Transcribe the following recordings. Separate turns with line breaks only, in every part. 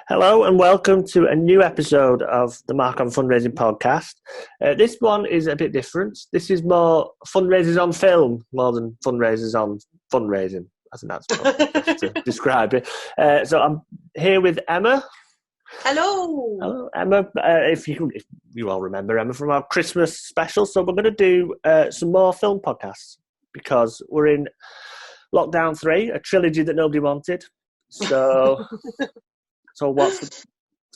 Hello and welcome to a new episode of the Mark on Fundraising podcast. This one is a bit different. This is more fundraisers on film more than fundraisers on fundraising. I think that's probably to describe it. So I'm here with Emma.
Hello,
Emma. If you all remember Emma from our Christmas special, so we're going to do some more film podcasts because we're in lockdown 3, a trilogy that nobody wanted. So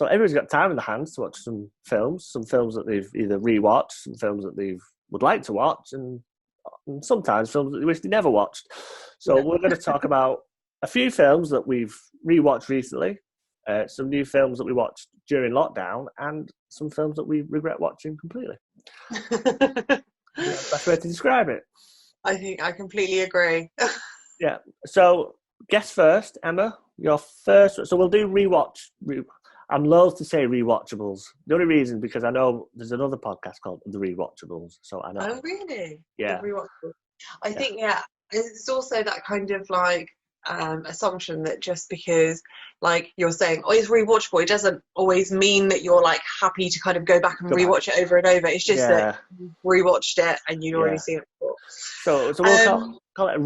everyone's got time in their hands to watch some films that they've either rewatched, some films that they would like to watch, and sometimes films that they wish they never watched. So we're going to talk about a few films that we've rewatched recently, some new films that we watched during lockdown, and some films that we regret watching completely. Best way to describe it.
I think I completely agree.
Yeah. So guess first, Emma. Your first. So we'll do rewatch. I'm loath to say rewatchables. The only reason because I know there's another podcast called The Rewatchables. So I know.
Oh, really?
Yeah.
The rewatchables. I think, it's also that kind of like assumption that just because like you're saying, oh, it's rewatchable, it doesn't always mean that you're like happy to kind of go back and rewatch it over and over. It's just that you rewatched it and you'd already seen it before.
So we'll call it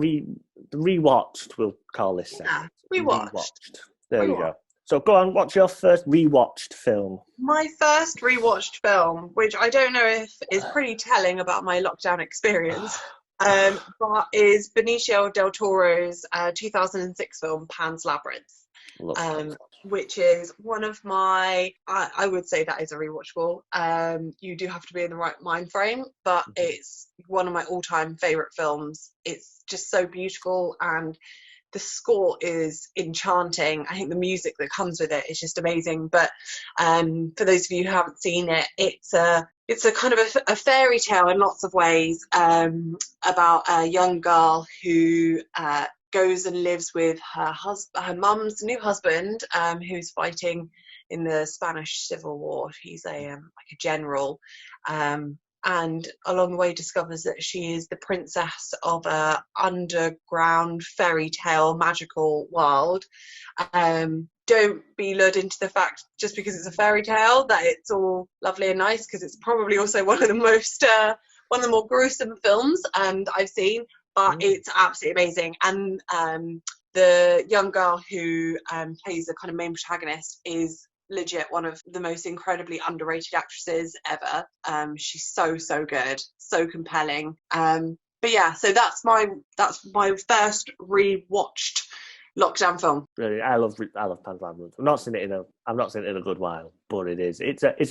rewatched. We'll call this segment.
Rewatched.
There you go. So go on, what's your first rewatched film?
My first rewatched film, which I don't know if is pretty telling about my lockdown experience, but is Benicio del Toro's 2006 film Pan's Labyrinth, which is one of my, I would say that is a rewatchable. You do have to be in the right mind frame, but it's one of my all-time favourite films. It's just so beautiful and the score is enchanting. I think the music that comes with it is just amazing. But for those of you who haven't seen it, it's a kind of a fairy tale in lots of ways about a young girl who goes and lives with her mum's new husband, who's fighting in the Spanish Civil War. He's like a general. And along the way discovers that she is the princess of a underground fairy tale magical world. Don't be lured into the fact just because it's a fairy tale that it's all lovely and nice, because it's probably also one of the more gruesome films I've seen, but it's absolutely amazing. And the young girl who plays the kind of main protagonist is legit one of the most incredibly underrated actresses ever. She's so good, so compelling. But yeah, so that's my first rewatched lockdown film.
Really, I love Pan's Labyrinth. I've not seen it in a good while, but it's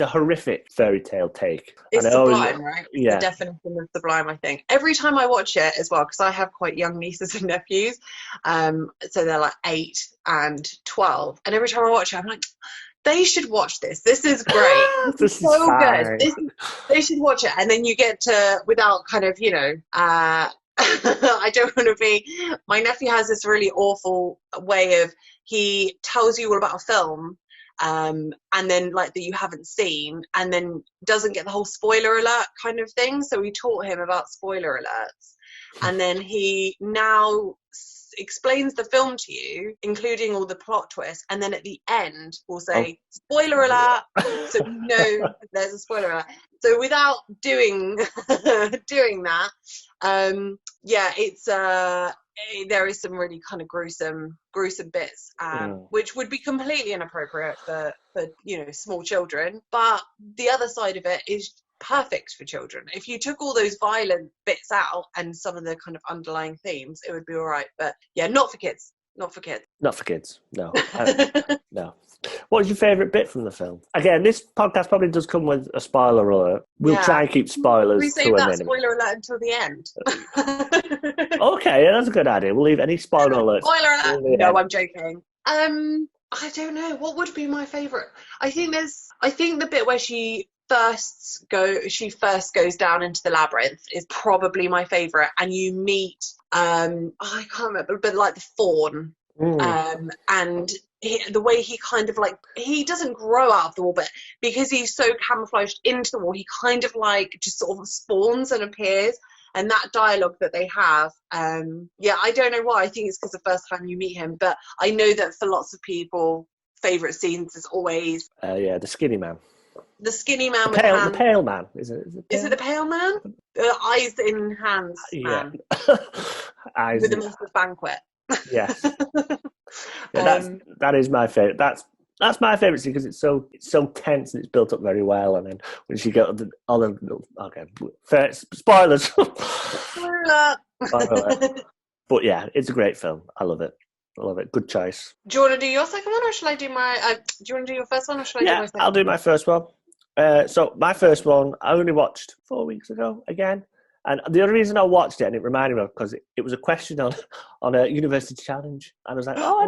a horrific fairy tale take.
It's sublime, right? Yeah. The definition of sublime, I think. Every time I watch it as well, because I have quite young nieces and nephews, so they're like 8 and 12, and every time I watch it, I'm like, they should watch this. This is great. This is so good. They should watch it. And then you get to, without kind of, I don't want to be, my nephew has this really awful way of, he tells you all about a film, and then like that you haven't seen, and then doesn't get the whole spoiler alert kind of thing. So we taught him about spoiler alerts. And then he now explains the film to you, including all the plot twists, and then at the end will say spoiler alert, so you know there's a spoiler alert. So without doing that, it's there is some really kind of gruesome bits, which would be completely inappropriate for small children, but the other side of it is perfect for children. If you took all those violent bits out and some of the kind of underlying themes, it would be all right. But yeah, not for kids. No. No. What was your favourite bit from the film? Again, this podcast probably does come with a spoiler alert. We'll try and keep spoilers. We save that spoiler alert until the end.
Okay, that's a good idea. We'll leave any spoiler alerts.
Spoiler alert. No, I'm joking. I don't know. What would be my favourite? I think the bit where she first goes down into the labyrinth is probably my favourite, and you meet I can't remember, but like the faun, and the way he kind of like, he doesn't grow out of the wall, but because he's so camouflaged into the wall, he kind of like just sort of spawns and appears. And that dialogue that they have, I don't know why. I think it's because the first time you meet him, but I know that for lots of people, favourite scenes is always
the skinny man.
the skinny man
The pale man. Is it
the pale man? The eyes in hands man.
Eyes
with the massive banquet.
Yes. That is my favourite. That's my favourite scene because it's so tense and it's built up very well. And then when she got spoilers. Spoiler. But yeah, it's a great film. I love it. Good choice.
Do you want to do your second one, or shall I do my? Do you want to do your first one, or shall I do my second?
I'll do my first one. So my first one, I only watched 4 weeks ago again. And the only reason I watched it, and it reminded me, because it was a question on a university challenge. And I was like, oh,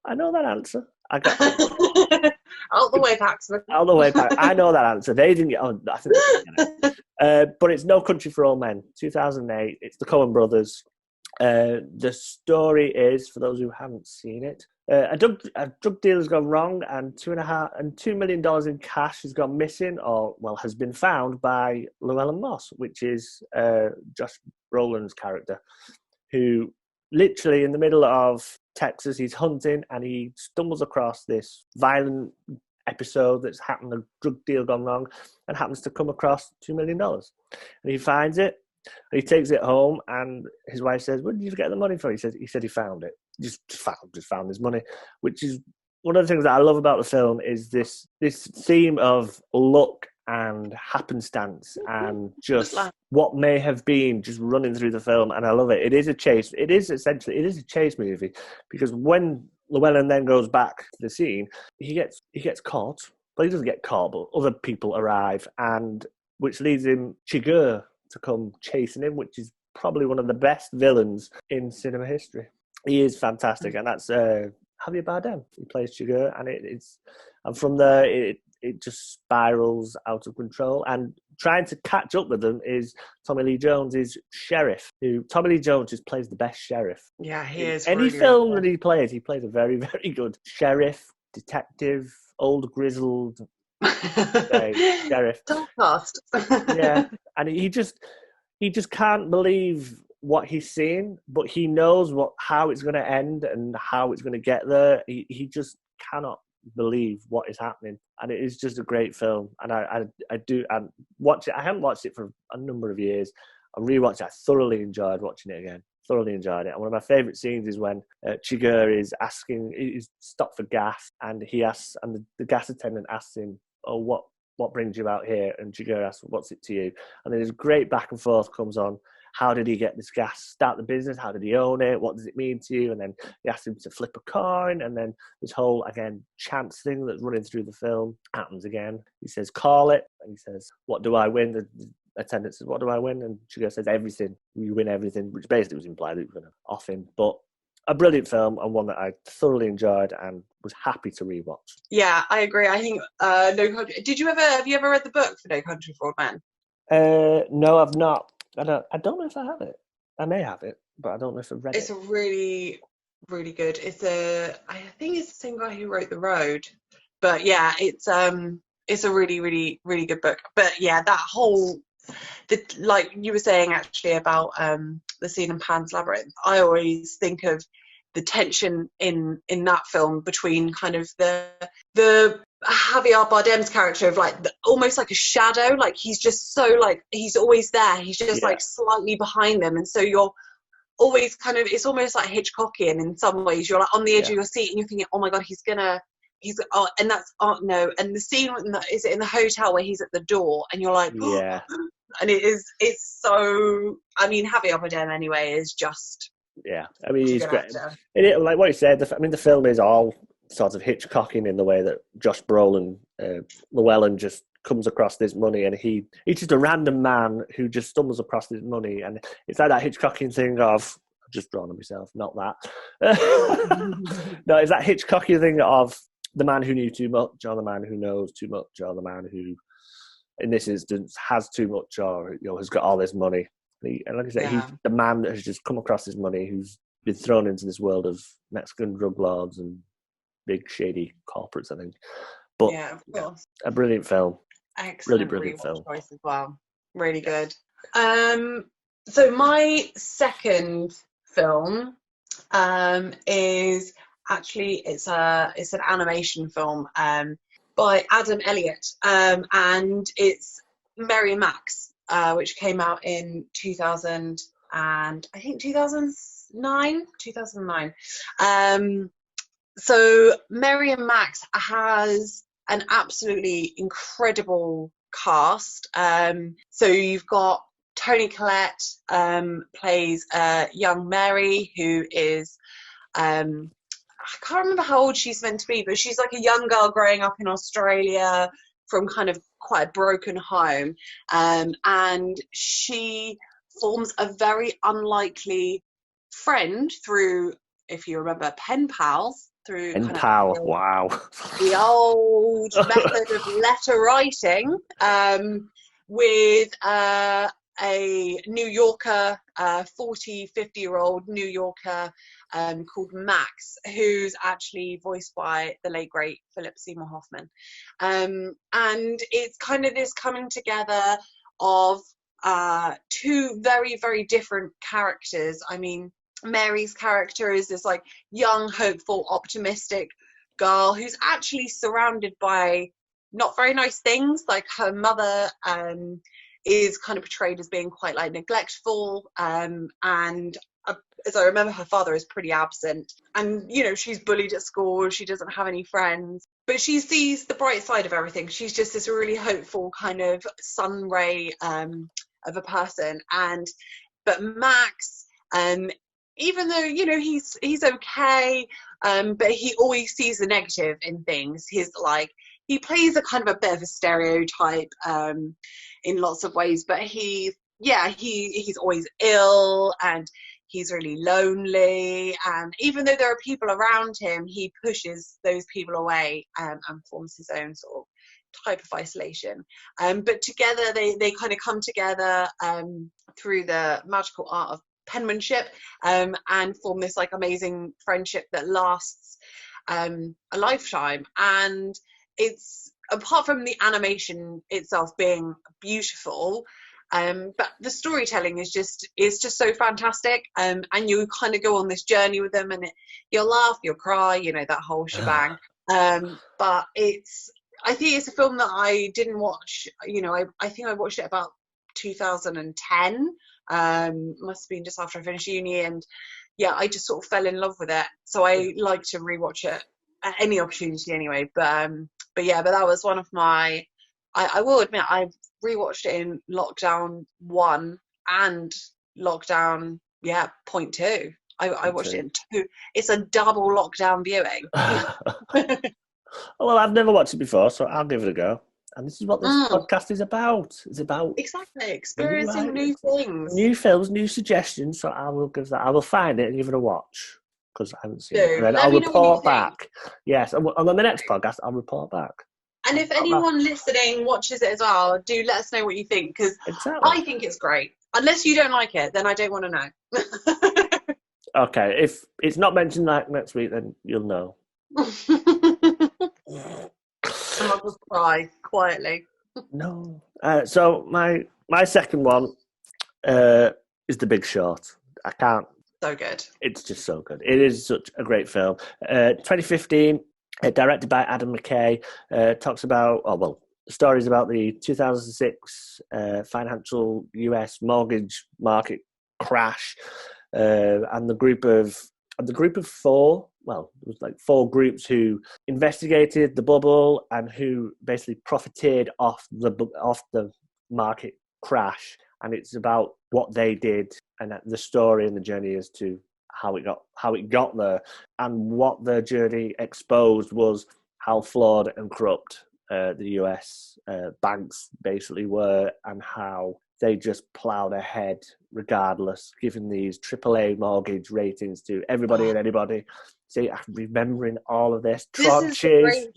I know that answer. I got
out the way, Paxman.
Out the way, Paxman. I know that answer. They didn't get on. I think they didn't get it. But it's No Country for Old Men, 2008. It's the Coen brothers. The story is, for those who haven't seen it, a drug deal has gone wrong, and $2 million in cash has gone missing, has been found by Llewellyn Moss, which is Josh Brolin's character, who literally in the middle of Texas, he's hunting and he stumbles across this violent episode that's happened, a drug deal gone wrong, and happens to come across $2 million. And he finds it, and he takes it home, and his wife says, "Where did you get the money from?" He said he found it. Just found his money, which is one of the things that I love about the film, is this theme of luck and happenstance and just what may have been just running through the film. And I love it. It is a chase. It is a chase movie, because when Llewellyn then goes back to the scene, he gets caught, but he doesn't get caught, but other people arrive, and which leads him Chigurh to come chasing him, which is probably one of the best villains in cinema history. He is fantastic, and that's Javier Bardem. He plays Chigurh, and from there it just spirals out of control. And trying to catch up with them is Tommy Lee Jones' sheriff. Tommy Lee Jones just plays the best sheriff.
Yeah, he is.
Any really film that he plays a very, very good sheriff, detective, old grizzled sheriff.
Fast.
Yeah, and he just can't believe what he's seeing, but he knows how it's going to end and how it's going to get there. He just cannot believe what is happening, and it is just a great film. And I watch it. I haven't watched it for a number of years. I rewatched it. I thoroughly enjoyed watching it again. Thoroughly enjoyed it. And one of my favourite scenes is when Chigurh he's stopped for gas, and the gas attendant asks him, "Oh, what brings you out here?" And Chigurh asks, "What's it to you?" And then this great back and forth comes on. How did he get this gas, start the business? How did he own it? What does it mean to you? And then he asks him to flip a coin. And then this whole, again, chance thing that's running through the film happens again. He says, "Call it." And he says, "What do I win?" The attendant says, "What do I win?" And Chigurh says, "Everything. You win everything," which basically was implied that he was going to off him. But a brilliant film, and one that I thoroughly enjoyed and was happy to rewatch.
Yeah, I agree. I think No Country. Have you ever read the book for No Country for Old Men?
No, I've not. I don't know if I have it. I may have it, but I don't know if I've read it.
It's a really, really good. I think it's the same guy who wrote The Road. But yeah, it's a really, really, really good book. But yeah, that whole, like you were saying actually about the scene in Pan's Labyrinth, I always think of the tension in that film between kind of the Javier Bardem's character of almost like a shadow, like he's just so he's always there, he's just slightly behind them, and so you're always kind of, it's almost like Hitchcockian in some ways. You're on the edge of your seat and you're thinking, oh my god, and that's no, and the scene is it in the hotel where he's at the door and you're like, yeah. And it's so, I mean, Javier Bardem anyway is just,
yeah, I mean, he's great. Like what you said, the film is all sort of Hitchcocking in the way that Josh Brolin, Llewellyn just comes across this money, and he's just a random man who just stumbles across this money, and it's like that Hitchcocking thing of, I've just drawn on myself, not that. No, it's that Hitchcocking thing of the man who knew too much, or the man who knows too much, or the man who, in this instance, has too much, or has got all this money. And like I said, he's the man that has just come across this money, who's been thrown into this world of Mexican drug lords and big shady corporates, I think. But
yeah, of course.
A brilliant film.
Excellent,
really brilliant film.
Choice as well. Really good. So my second film is actually it's an animation film by Adam Elliott, and it's Mary and Max, which came out in 2000 and I think 2009. So Mary and Max has an absolutely incredible cast. So you've got Toni Collette plays young Mary, who is I can't remember how old she's meant to be, but she's like a young girl growing up in Australia from kind of quite a broken home, and she forms a very unlikely friend through, if you remember, pen pals, through
Pen
kind
pal,
of
wow.
the old method of letter writing, with a New Yorker, 50-year-old New Yorker called Max, who's actually voiced by the late great Philip Seymour Hoffman. And it's kind of this coming together of two very, very different characters. I mean, Mary's character is this like young, hopeful, optimistic girl who's actually surrounded by not very nice things. Like her mother is kind of portrayed as being quite like neglectful, and as I remember, her father is pretty absent, and you know, she's bullied at school, she doesn't have any friends, but she sees the bright side of everything. She's just this really hopeful kind of sun ray of a person. But Max, even though, you know, he's okay, but he always sees the negative in things. He's like, he plays a kind of a bit of a stereotype in lots of ways, but he's always ill, and he's really lonely, and even though there are people around him, he pushes those people away, and forms his own sort of type of isolation. But together they kind of come together through the magical art of penmanship, and form this like amazing friendship that lasts a lifetime. And it's, apart from the animation itself being beautiful, but the storytelling is just so fantastic, and you kind of go on this journey with them, and you'll laugh, you'll cry, you know, that whole shebang. But I think it's a film that I didn't watch, you know, I think I watched it about 2010, must have been just after I finished uni, and yeah, I just sort of fell in love with it, so I like to rewatch it at any opportunity anyway. But that was one of my, I will admit, I've rewatched it in lockdown 1 and lockdown point 2. I watched it in 2. It's a double lockdown viewing.
Well, I've never watched it before, so I'll give it a go. And this is what this podcast is about. It's about
exactly experiencing new things,
new films, new suggestions. So I will find it and give it a watch, because I haven't seen it. And then I'll report back. Yes, and on the next podcast, I'll report back.
And if anyone listening watches it as well, do let us know what you think, because I think it's great. Unless you don't like it, then I don't want to know.
Okay, if it's not mentioned like next week, then you'll know.
And I'll just cry quietly.
No. So my second one is The Big Short. I can't.
So good.
It's just so good. It is such a great film. 2015, directed by Adam McKay. Talks about, stories about the 2006 financial US mortgage market crash, and the group of four. Well, it was like 4 groups who investigated the bubble and who basically profited off the market crash. And it's about what they did, and the story and the journey as to how it got there. And what the journey exposed was how flawed and corrupt the US banks basically were, and how they just ploughed ahead regardless, giving these AAA mortgage ratings to everybody and anybody. See, I'm remembering all of this. Tranches.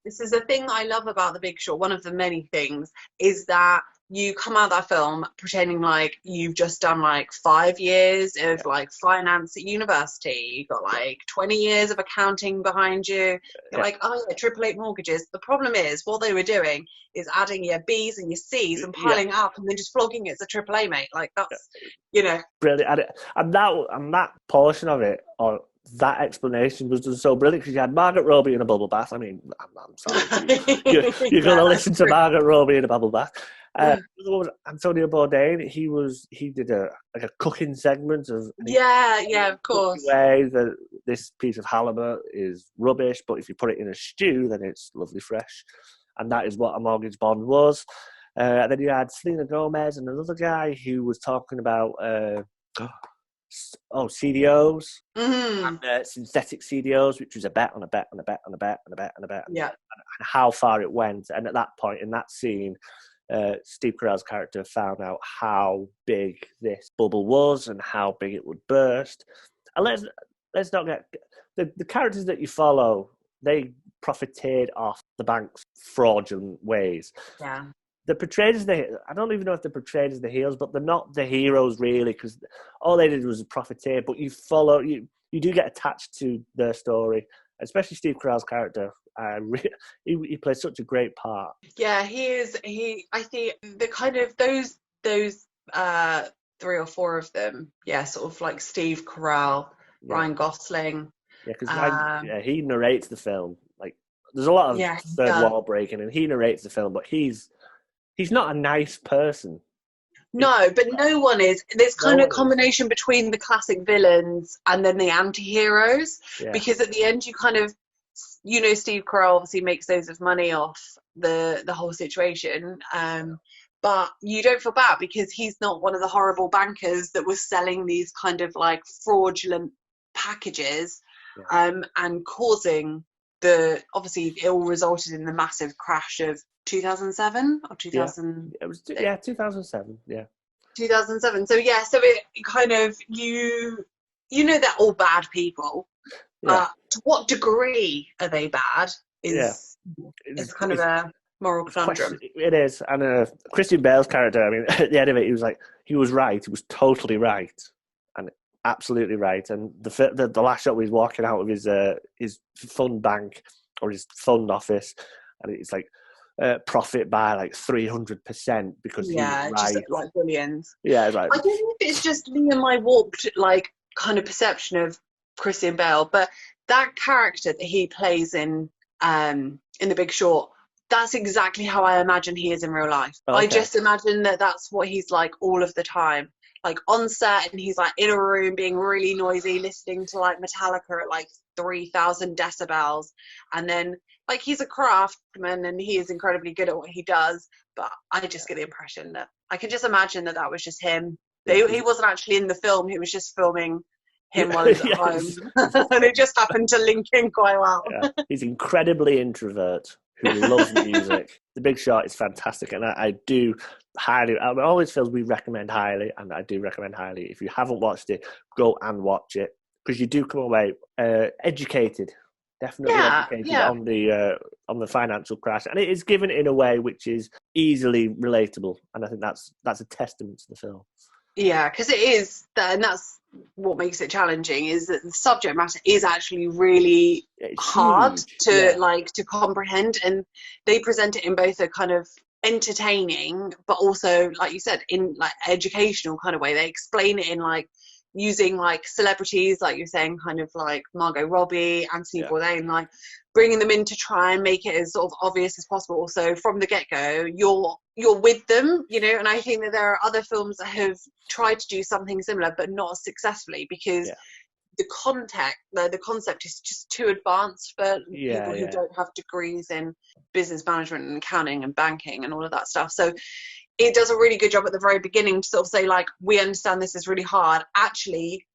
This is the thing I love about The Big Short. One of the many things is that you come out of that film pretending like you've just done like 5 years of like finance at university. You've got like 20 years of accounting behind you. You're like, oh yeah, AAA mortgages. The problem is what they were doing is adding your B's and your C's and piling up and then just flogging it as a AAA, mate. Like that's, you know.
Brilliant. And that portion of it, or that explanation was just so brilliant because you had Margaret Robbie in a bubble bath. I mean, I'm sorry, you're going to listen to Margaret Robbie in a bubble bath. The other one was Antonio Bourdain. He did a cooking segment of
of course.
Way that this piece of halibut is rubbish, but if you put it in a stew, then it's lovely fresh, and that is what A Mortgage Bond was. And then you had Selena Gomez and another guy who was talking about CDOs and synthetic CDOs, which was a bet on a bet on a bet on a bet on a bet on a bet, and how far it went. And at that point in that scene, Steve Carell's character found out how big this bubble was and how big it would burst. And let's not get the characters that you follow. They profited off the bank's fraudulent ways.
Yeah.
They're portrayed as I don't even know if they're portrayed as the heroes, but they're not the heroes really, because all they did was profiteer. But you do get attached to their story, especially Steve Carell's character. He plays such a great part.
Yeah, he is. I think the kind of those 3 or 4 of them. Yeah, sort of like Steve Carell, Ryan Gosling.
Yeah, because he narrates the film. Like, there's a lot of third wall breaking, and he narrates the film, but he's not a nice person.
No, but no one is. There's kind of a combination between the classic villains and then the anti-heroes, because at the end you kind of, Steve Carell obviously makes loads of money off the whole situation, but you don't feel bad because he's not one of the horrible bankers that was selling these kind of like fraudulent packages and causing obviously it all resulted in the massive crash of 2007 or 2000.
It was 2007.
2007. So so it kind of they're all bad people, but to what degree are they bad is kind of a moral conundrum.
It is. And Christian Bale's character, I mean, at the end of it, he was right. He was totally right and absolutely right. And the last shot, he's walking out of his fund bank or his fund office, and it's like profit by like 300% because he's right.
Just like billions.
Yeah, right.
I don't know if it's just me and my warped like kind of perception of Christian Bale, but that character that he plays in The Big Short, that's exactly how I imagine he is in real life. Okay. I just imagine that that's what he's like all of the time. Like on set, and he's like in a room being really noisy, listening to like Metallica at like 3,000 decibels, and then like he's a craftsman and he is incredibly good at what he does. But I just get the impression that I can just imagine that was just him. He wasn't actually in the film. He was just filming him while he's at home, and it just happened to link in quite well.
He's incredibly introvert who loves music. The Big Short is fantastic, and I do highly. All these films we recommend highly, and I do recommend highly. If you haven't watched it, go and watch it because you do come away educated. Definitely educated on the financial crash, and it is given in a way which is easily relatable, and I think that's a testament to the film.
Yeah, because it is, and that's what makes it challenging, is that the subject matter is actually really hard to comprehend, and they present it in both a kind of entertaining but also, like you said, in like educational kind of way. They explain it in like using like celebrities, like you're saying, kind of like Margot Robbie, Anthony Bourdain, like bringing them in to try and make it as sort of obvious as possible. So from the get-go, you're with them, and I think that there are other films that have tried to do something similar but not as successfully because the concept is just too advanced for people who don't have degrees in business management and accounting and banking and all of that stuff. So it does a really good job at the very beginning to sort of say, like, we understand this is really hard. Actually,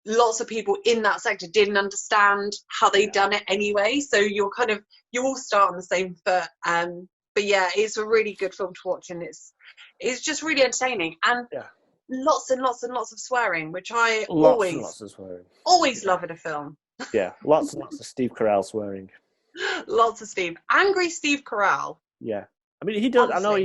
lots of people in that sector didn't understand how they'd done it anyway. So you all start on the same foot. But yeah, it's a really good film to watch, and it's just really entertaining. And lots and lots and lots of swearing, which I always love in a film.
Yeah, lots and lots of Steve Carell swearing.
Lots of Steve. Angry Steve Carell.
Yeah. I mean, he does. Honestly. I know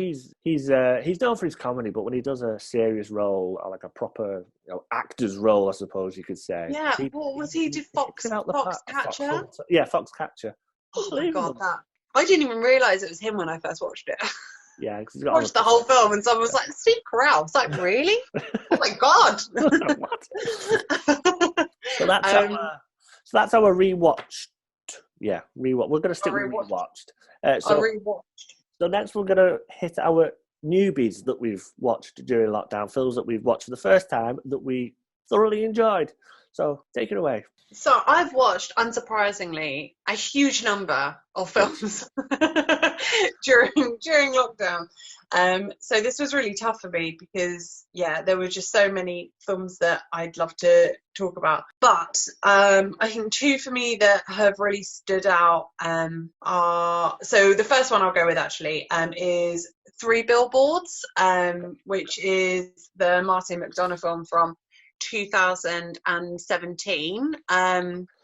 he's known for his comedy, but when he does a serious role, or like a proper actor's role, I suppose you could say.
Yeah. What was he? Did Foxcatcher?
Foxcatcher.
Oh my god, I didn't even realise it was him when I first watched it.
Yeah, because
I watched the whole film, and someone was like, "Steve Carell." I was like, "Really? Oh my god!"
What? So So that's our rewatched. Yeah, rewatch. We're going to stick with rewatched. So
rewatched.
So next we're going to hit our newbies that we've watched during lockdown, films that we've watched for the first time that we thoroughly enjoyed. So take it away.
So I've watched, unsurprisingly, a huge number of films during lockdown. So this was really tough for me because, yeah, there were just so many films that I'd love to talk about. But I think two for me that have really stood out are... So the first one I'll go with, actually, is Three Billboards, which is the Martin McDonagh film from 2017.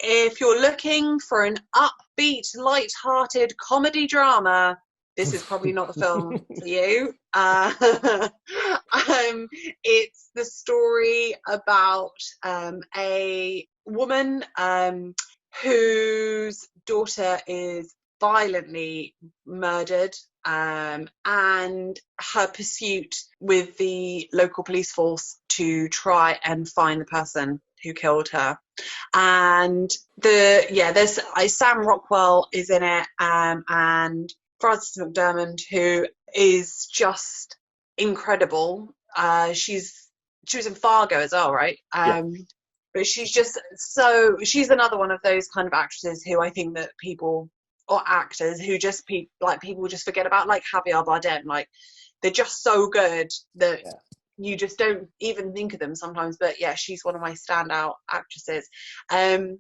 If you're looking for an upbeat, light-hearted comedy drama, this is probably not the film for you. It's the story about a woman whose daughter is violently murdered, and her pursuit with the local police force to try and find the person who killed her. And there's Sam Rockwell is in it, and Frances McDormand, who is just incredible. She was in Fargo as well, right? But she's she's another one of those kind of actresses who I think that people, or actors who just people just forget about, like Javier Bardem. Like, they're just so good that you just don't even think of them sometimes. But yeah, she's one of my standout actresses. And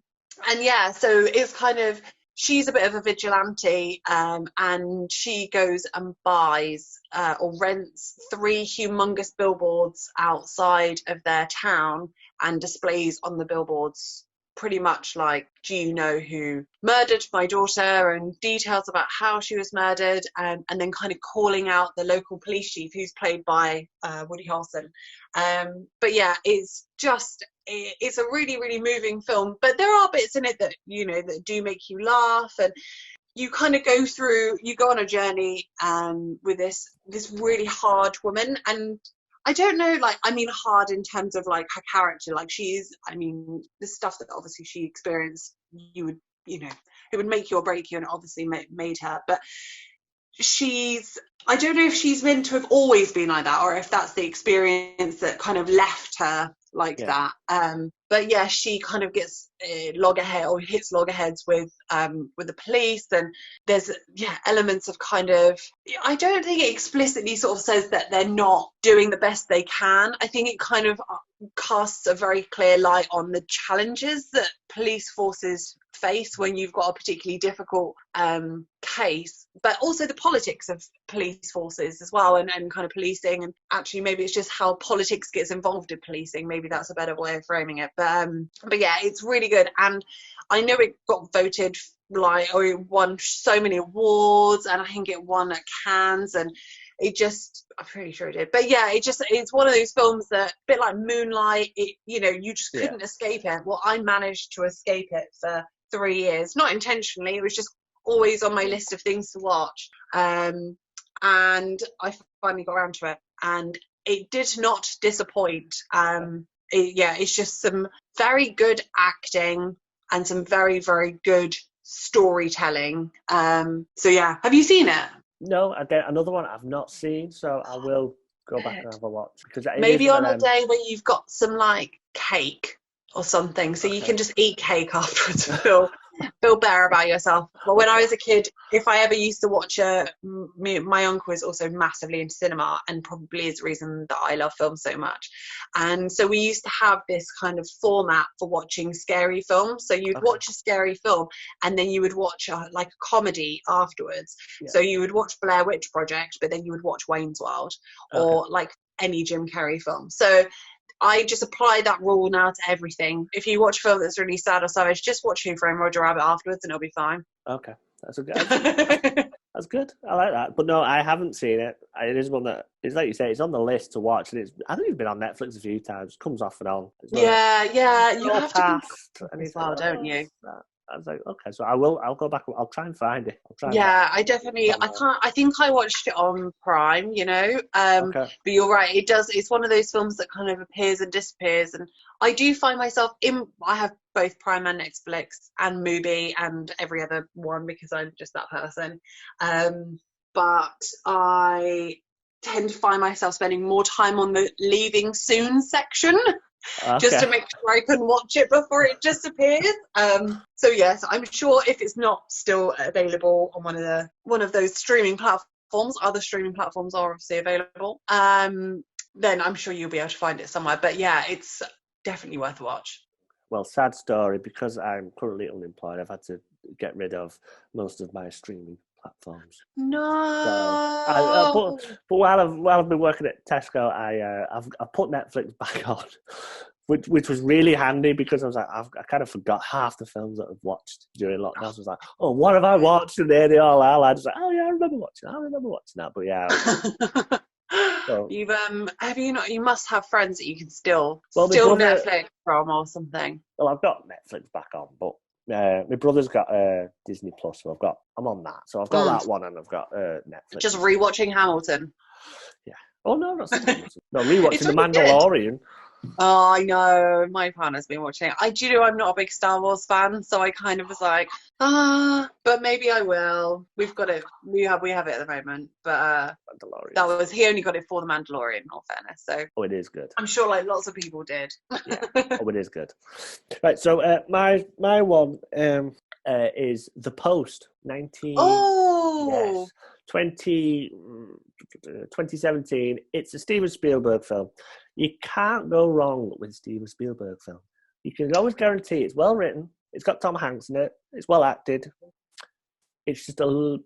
yeah, so it's kind of, she's a bit of a vigilante, and she goes and buys or rents 3 humongous billboards outside of their town and displays on the billboards pretty much like, do you know who murdered my daughter, and details about how she was murdered, and then kind of calling out the local police chief, who's played by Woody Harrelson. But yeah, it's a really, really moving film, but there are bits in it that, you know, that do make you laugh, and you kind of go on a journey with this really hard woman. And I don't know, like, I mean, hard in terms of like her character, like the stuff that obviously she experienced, it would make you or break you, and it obviously made her. But I don't know if she's meant to have always been like that, or if that's the experience that kind of left her like that. But yeah, she kind of gets hits loggerheads with the police, and there's elements of kind of, I don't think it explicitly sort of says that they're not doing the best they can. I think it kind of casts a very clear light on the challenges that police forces face when you've got a particularly difficult case, but also the politics of police forces as well, and kind of policing. And actually, maybe it's just how politics gets involved in policing. Maybe that's a better way of framing it. But yeah, it's really good. And I know it got voted, or it won so many awards, and I think it won at Cannes, and I'm pretty sure it did. But yeah, it's one of those films that, a bit like Moonlight, you just couldn't escape it. Well, I managed to escape it for 3 years, not intentionally. It was just always on my list of things to watch. And I finally got around to it, and it did not disappoint. It's just some very good acting and some very, very good storytelling. So yeah, have you seen it?
No, again, another one I've not seen, so I will go back and have a watch. Because
maybe on a day where you've got some like cake or something, so you can just eat cake afterwards and feel better about yourself. But when I was a kid, if I ever used to watch my uncle is also massively into cinema, and probably is the reason that I love films so much. And so we used to have this kind of format for watching scary films. So you'd watch a scary film, and then you would watch a comedy afterwards. So you would watch Blair Witch Project, but then you would watch Wayne's World, or like any Jim Carrey film. So I just apply that rule now to everything. If you watch a film that's really sad or savage, just watch Who Framed Roger Rabbit afterwards, and it'll be fine.
Okay, that's good. I like that. But no, I haven't seen it. It is one that, it's like you say, it's on the list to watch, and I think it's been on Netflix a few times. It comes off and on.
You have to
past,
as well, don't you?
I was like, okay, so I'll go back. I'll try and find it. I'll try.
Yeah, I definitely. I can't. I think I watched it on Prime.
Okay.
But you're right. It does. It's one of those films that kind of appears and disappears. And I do find myself in. I have both Prime and Netflix and Mubi and every other one because I'm just that person. But I tend to find myself spending more time on the leaving soon section. Just to make sure I can watch it before it disappears. So yes, I'm sure if it's not still available on one of those streaming platforms, other streaming platforms are obviously available. Then I'm sure you'll be able to find it somewhere. But yeah, it's definitely worth a watch.
Well, sad story, because I'm currently unemployed. I've had to get rid of most of my streaming platforms.
No.
But while I've been working at Tesco, I've put Netflix back on, which was really handy, because I was like, I kind of forgot half the films that I've watched during lockdown. So I was like, oh, what have I watched? And there they all are. I was like, oh yeah, I remember watching that. But yeah. So,
You must have friends that you can still Netflix from or something.
Well, I've got Netflix back on, but my brother's got Disney Plus, so I'm on that. So I've got that one, and I've got Netflix.
Just rewatching Hamilton.
Yeah. Oh no, not Hamilton. No, rewatching The Mandalorian.
Good. Oh, I know. My partner's been watching it. Do you know I'm not a big Star Wars fan, so I kind of was like, but maybe I will. We've got it. We have it at the moment, but he only got it for The Mandalorian, in all fairness. So
it is good.
I'm sure like lots of people did.
Yeah. It is good. Right. So my one is The Post. 2017. It's a Steven Spielberg film. You can't go wrong with a Steven Spielberg film. You can always guarantee it's well written. It's got Tom Hanks in it. It's well acted. It's just an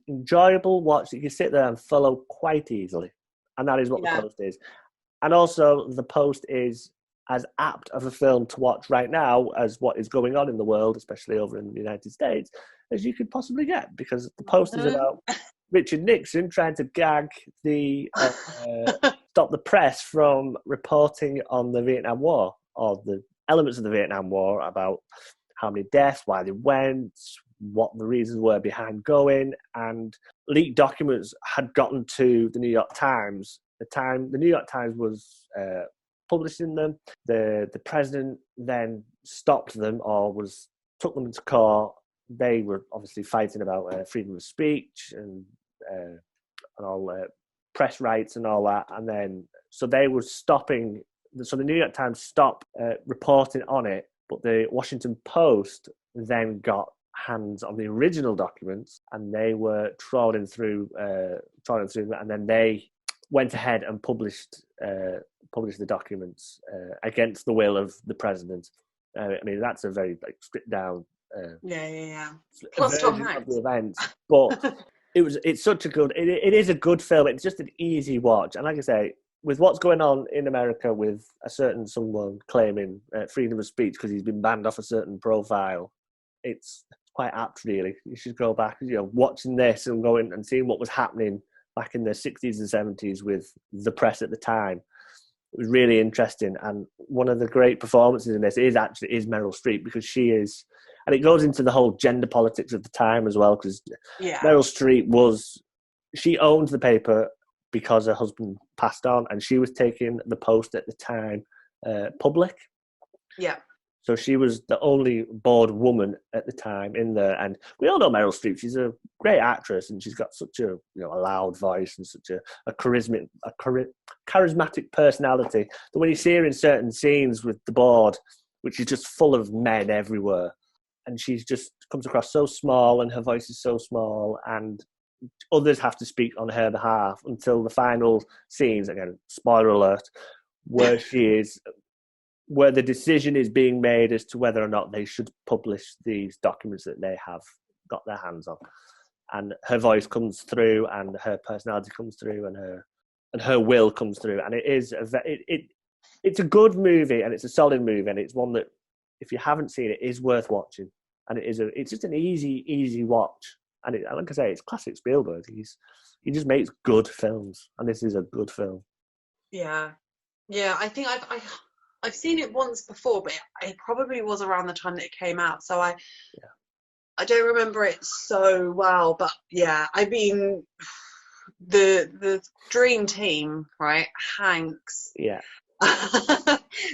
enjoyable watch that you can sit there and follow quite easily. And that is what The Post is. And also, The Post is as apt of a film to watch right now as what is going on in the world, especially over in the United States, as you could possibly get, because The Post is about Richard Nixon trying to gag stop the press from reporting on the Vietnam War, or the elements of the Vietnam War, about how many deaths, why they went, what the reasons were behind going. And leaked documents had gotten to the New York Times. The New York Times was publishing them. The president then stopped them, or took them into court. They were obviously fighting about freedom of speech and all press rights and all that. And then, so they were stopping. So the New York Times stopped reporting on it, but the Washington Post then got hands on the original documents, and they were trawling through that, and then they went ahead and published the documents against the will of the president. I mean, that's a very stripped down.
Plus Tom Hanks.
Of the events, but it's such a good. It is a good film. It's just an easy watch, and like I say, with what's going on in America with a certain someone claiming freedom of speech because he's been banned off a certain profile, it's quite apt, really. You should go back, watching this and going and seeing what was happening back in the 60s and 70s with the press at the time. It was really interesting, and one of the great performances in this is Meryl Streep, because she is, and it goes into the whole gender politics of the time as well, because Meryl Streep she owned the paper because her husband passed on, and she was taking the Post at the time public. Yeah. So she was the only bored woman at the time in there, and we all know Meryl Streep. She's a great actress, and she's got such a a loud voice and such a charismatic personality that when you see her in certain scenes with the board, which is just full of men everywhere, and she just comes across so small, and her voice is so small, and others have to speak on her behalf until the final scenes. Again, spoiler alert, where the decision is being made as to whether or not they should publish these documents that they have got their hands on. And her voice comes through, and her personality comes through, and her will comes through. And it's a good movie, and it's a solid movie, and it's one that, if you haven't seen it, is worth watching. And it's just an easy watch. And like I say, it's classic Spielberg. He just makes good films, and this is a good film.
Yeah. I think I've seen it once before, but it probably was around the time that it came out. So I don't remember it so well. But yeah, I mean, the dream team, right? Hanks,
Yeah.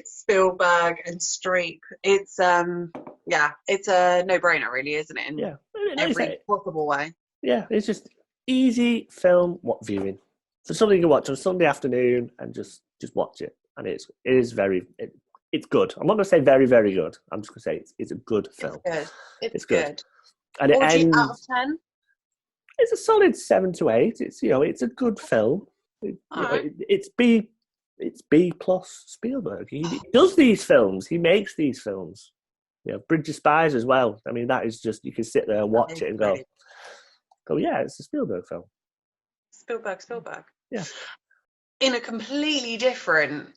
Spielberg, and Streep. It's it's a no-brainer, really, isn't it? In every possible way.
Yeah, it's just easy film viewing. So something you can watch on Sunday afternoon and just watch it, and it's good. I'm not going to say very, very good. I'm just going to say it's a good film.
It's good. It's good.
And
what would you out of 10?
It's a solid 7 to 8. It's it's a good film. It's B plus Spielberg. He does these films. He makes these films. Bridge of Spies as well. I mean, that is just, you can sit there and watch it and go, yeah, it's a Spielberg film.
Spielberg.
Yeah.
In a completely different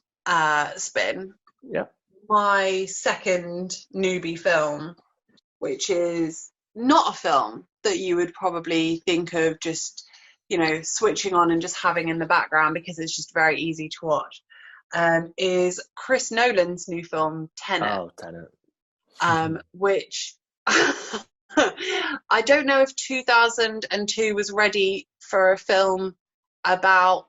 spin.
Yeah.
My second newbie film, which is not a film that you would probably think of just, switching on and just having in the background because it's just very easy to watch, is Chris Nolan's new film, Tenet.
Oh, Tenet.
Which I don't know if 2002 was ready for a film about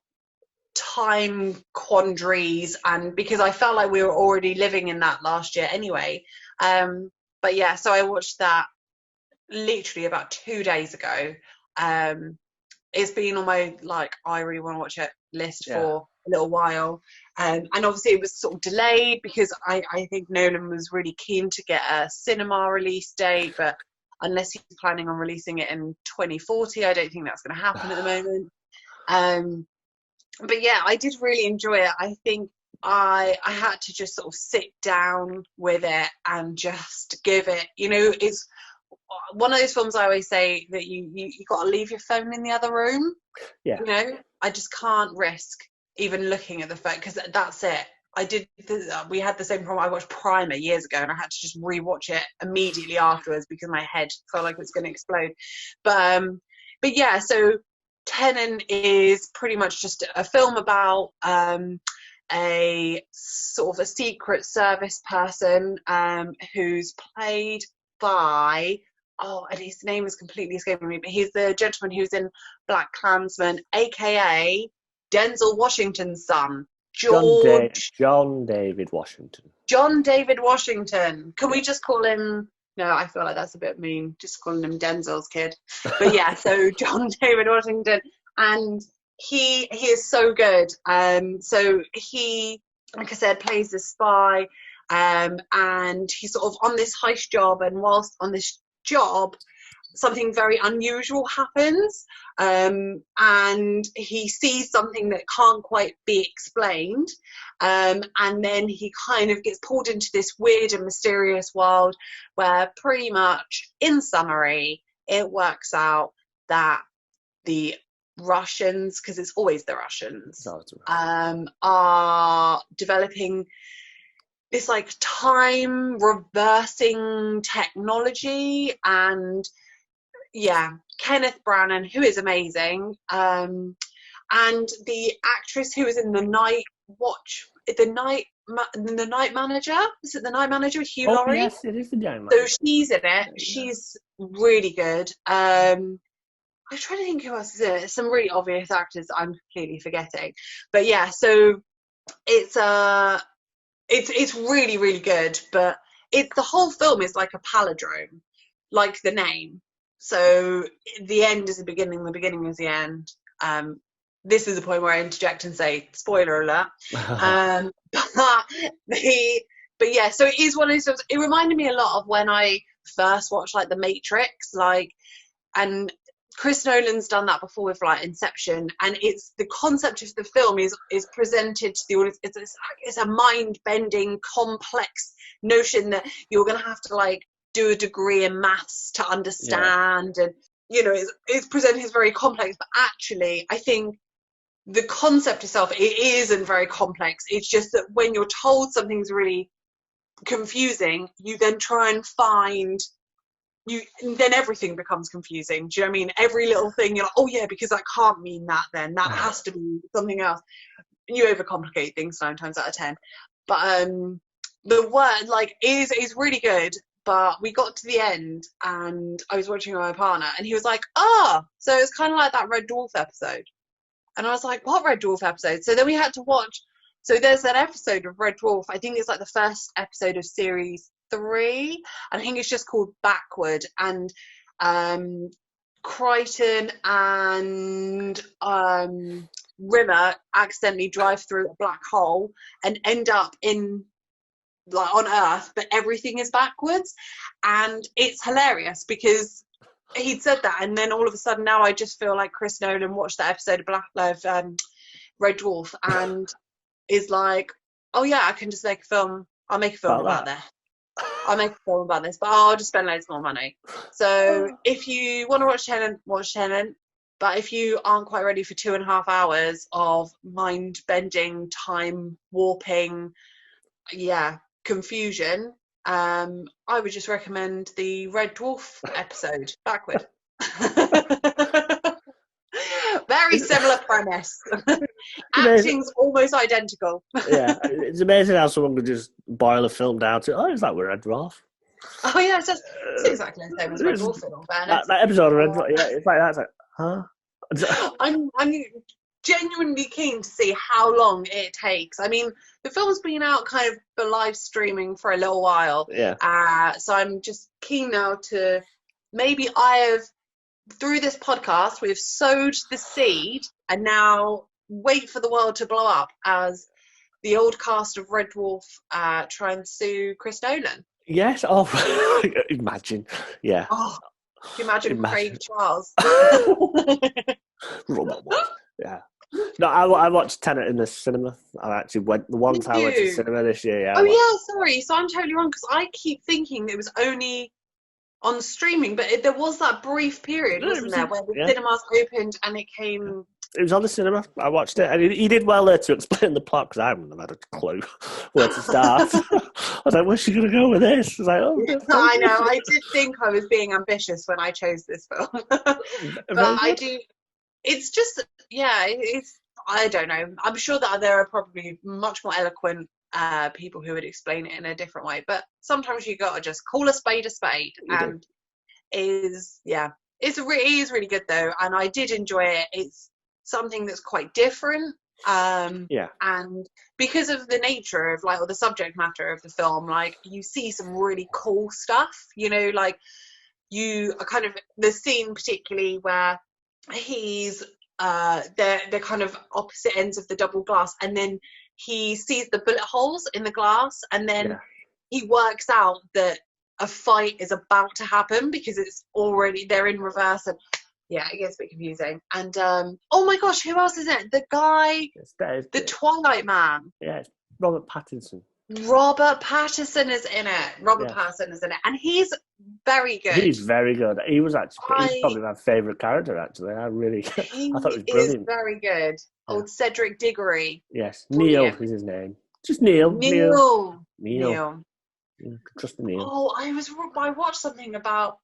time quandaries, and because I felt like we were already living in that last year anyway. But yeah, so I watched that literally about 2 days ago. It's been on my I really want to watch it list for a little while, and obviously it was sort of delayed because I think Nolan was really keen to get a cinema release date, but unless he's planning on releasing it in 2040, I don't think that's going to happen at the moment. But yeah, I did really enjoy it. I think I had to just sort of sit down with it and just give it, it's one of those films I always say that you got to leave your phone in the other room.
Yeah.
I just can't risk even looking at the phone because that's it. We had the same problem. I watched Primer years ago and I had to just rewatch it immediately afterwards because my head felt like it was going to explode. But yeah, so Tenet is pretty much just a film about a sort of a secret service person who's played by, and his name is completely escaping me, but he's the gentleman who's in Black Klansman, aka Denzel Washington's son,
John David Washington.
John David Washington. Can we just call him? No, I feel like that's a bit mean, just calling him Denzel's kid. But yeah, so John David Washington, and he is so good. So he, like I said, plays the spy, and he's sort of on this heist job, and whilst on this job, something very unusual happens, and he sees something that can't quite be explained, and then he kind of gets pulled into this weird and mysterious world where pretty much, in summary, it works out that the Russians, because it's always the Russians, are developing this time reversing technology. And yeah, Kenneth Branagh, who is amazing, and the actress who is in The Night Manager, is it The Night Manager with Hugh Laurie?
Yes, it is The Night Manager.
So she's in it. She's really good. I'm trying to think who else is in it. Some really obvious actors I'm completely forgetting. But yeah, so it's really, really good. But the whole film is like a palindrome, like the name. So the end is the beginning is the end. This is the point where I interject and say, spoiler alert. But yeah, so it is one of those films. It reminded me a lot of when I first watched The Matrix, and Chris Nolan's done that before with Inception, and it's the concept of the film is presented to the audience. It's a mind-bending, complex notion that you're going to have to do a degree in maths to understand, and it's presented as very complex. But actually, I think the concept itself, it isn't very complex. It's just that when you're told something's really confusing, you then try and then everything becomes confusing. Do you know what I mean? Every little thing, you're like, oh yeah, because that can't mean that then. That has to be something else. You overcomplicate things 9 times out of 10. But the word like is really good. But we got to the end and I was watching with my partner and he was like, so it's kind of like that Red Dwarf episode. And I was like, what Red Dwarf episode? So then we had to watch. So there's an episode of Red Dwarf. I think it's like the first episode of series 3. I think it's just called Backward. And Crichton and Rimmer accidentally drive through a black hole and end up in like on Earth, but everything is backwards, and it's hilarious because he'd said that, and then all of a sudden now I just feel like Chris Nolan watched that episode of Red Dwarf and is like, oh yeah, I can just make a film. I'll make a film about that. I'll make a film about this, but I'll just spend loads more money. So if you want to watch Tenant, watch Tenant. But if you aren't quite ready for 2.5 hours of mind-bending, time-warping, confusion, I would just recommend the Red Dwarf episode, Backward. Very similar premise. Acting's almost identical.
Yeah, it's amazing how someone could just boil a film down to, is that Red Dwarf?
Oh yeah, it's exactly the same as Red Dwarf film.
That episode of Red Dwarf, it's like that. It's like, huh?
I'm genuinely keen to see how long it takes. I mean, the film's been out kind of for live streaming for a little while.
Yeah.
So I'm just keen now to maybe through this podcast, we've sowed the seed and now wait for the world to blow up as the old cast of Red Dwarf try and sue Chris Nolan.
Yes. Oh, imagine. Yeah.
Oh, imagine Craig Charles.
Yeah. No, I watched Tenet in the cinema. I actually went the one time I went to the cinema this year. Yeah.
Oh yeah, sorry. So I'm totally wrong because I keep thinking it was only on streaming, but there was that brief period, wasn't there, where the cinemas opened and it came.
It was on the cinema. I watched it, and he did well there to explain the plot because I wouldn't have had a clue where to start. I was like, "Where's she going to go with this?" I was like,
I know. I did think I was being ambitious when I chose this film, but I do. It's just, it's. I don't know. I'm sure that there are probably much more eloquent people who would explain it in a different way, but sometimes you got to just call a spade, and it is really good though, and I did enjoy it. It's something that's quite different, and because of the nature of or the subject matter of the film, you see some really cool stuff, like you are kind of the scene particularly where he's they're kind of opposite ends of the double glass, and then he sees the bullet holes in the glass, and then he works out that a fight is about to happen because it's already, they're in reverse, and it gets a bit confusing. And oh my gosh, who else is in it? The guy, the Twilight Man.
Yeah, it's Robert Pattinson.
Robert Pattinson is in it. And he's very good.
He's very good. He was actually, he's probably my favourite character, actually. I thought it was brilliant.
He is very good. Old Cedric Diggory.
Yes, Neil is his name. Just Neil.
Neil.
Trust Neil.
Oh, I watched something about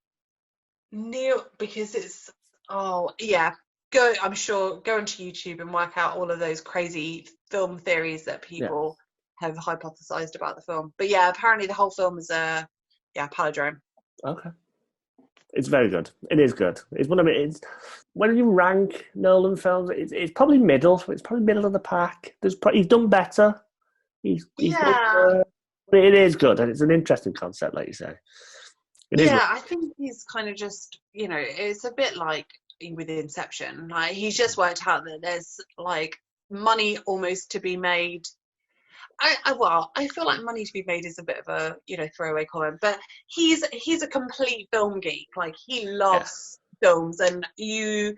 Neil because it's, I'm sure, go onto YouTube and work out all of those crazy film theories that people have hypothesized about the film. But apparently the whole film is a palindrome.
Okay. It's very good. It is good. It's one of it. When you rank Nolan films, it's probably middle. It's probably middle of the pack. He's done better. He's done, but it is good, and it's an interesting concept, like you say.
I think he's kind of just, it's a bit like with Inception. He's just worked out that there's money almost to be made. I feel like money to be made is a bit of a throwaway comment, but he's a complete film geek. He loves films, and you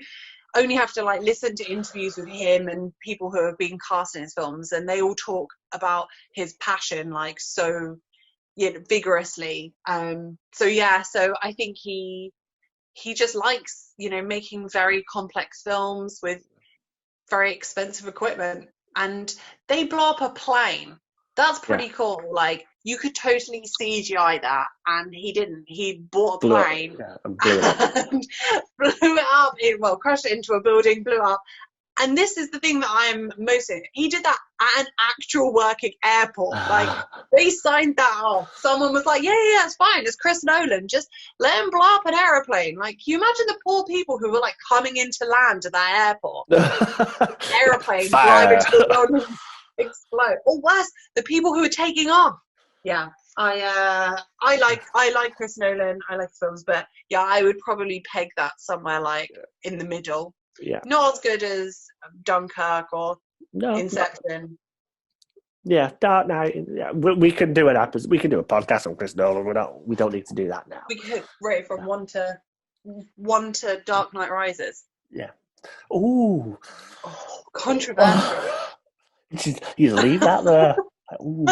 only have to listen to interviews with him and people who have been cast in his films, and they all talk about his passion so vigorously. So I think he just likes making very complex films with very expensive equipment. And they blow up a plane. That's pretty cool. You could totally CGI that, and he didn't. He bought a plane
and blew it up.
crashed it into a building, blew up, And this is the thing that I'm most in. He did that at an actual working airport. Like, they signed that off. Someone was like, yeah, it's fine. It's Chris Nolan. Just let him blow up an aeroplane. Like, can you imagine the poor people who were, like, coming into land at that airport? Aeroplane driving to the building, explode. Or worse, the people who were taking off. Yeah. I like Chris Nolan. I like films, but yeah, I would probably peg that somewhere like in the middle.
Yeah.
Not as good as Dunkirk or Inception.
Yeah, Dark Knight. Yeah, we can do an episode. We can do a podcast on Chris Nolan. We don't need to do that now.
We could rate from one to Dark Knight Rises.
Yeah. Ooh.
Oh, controversial.
You leave that there. Ooh.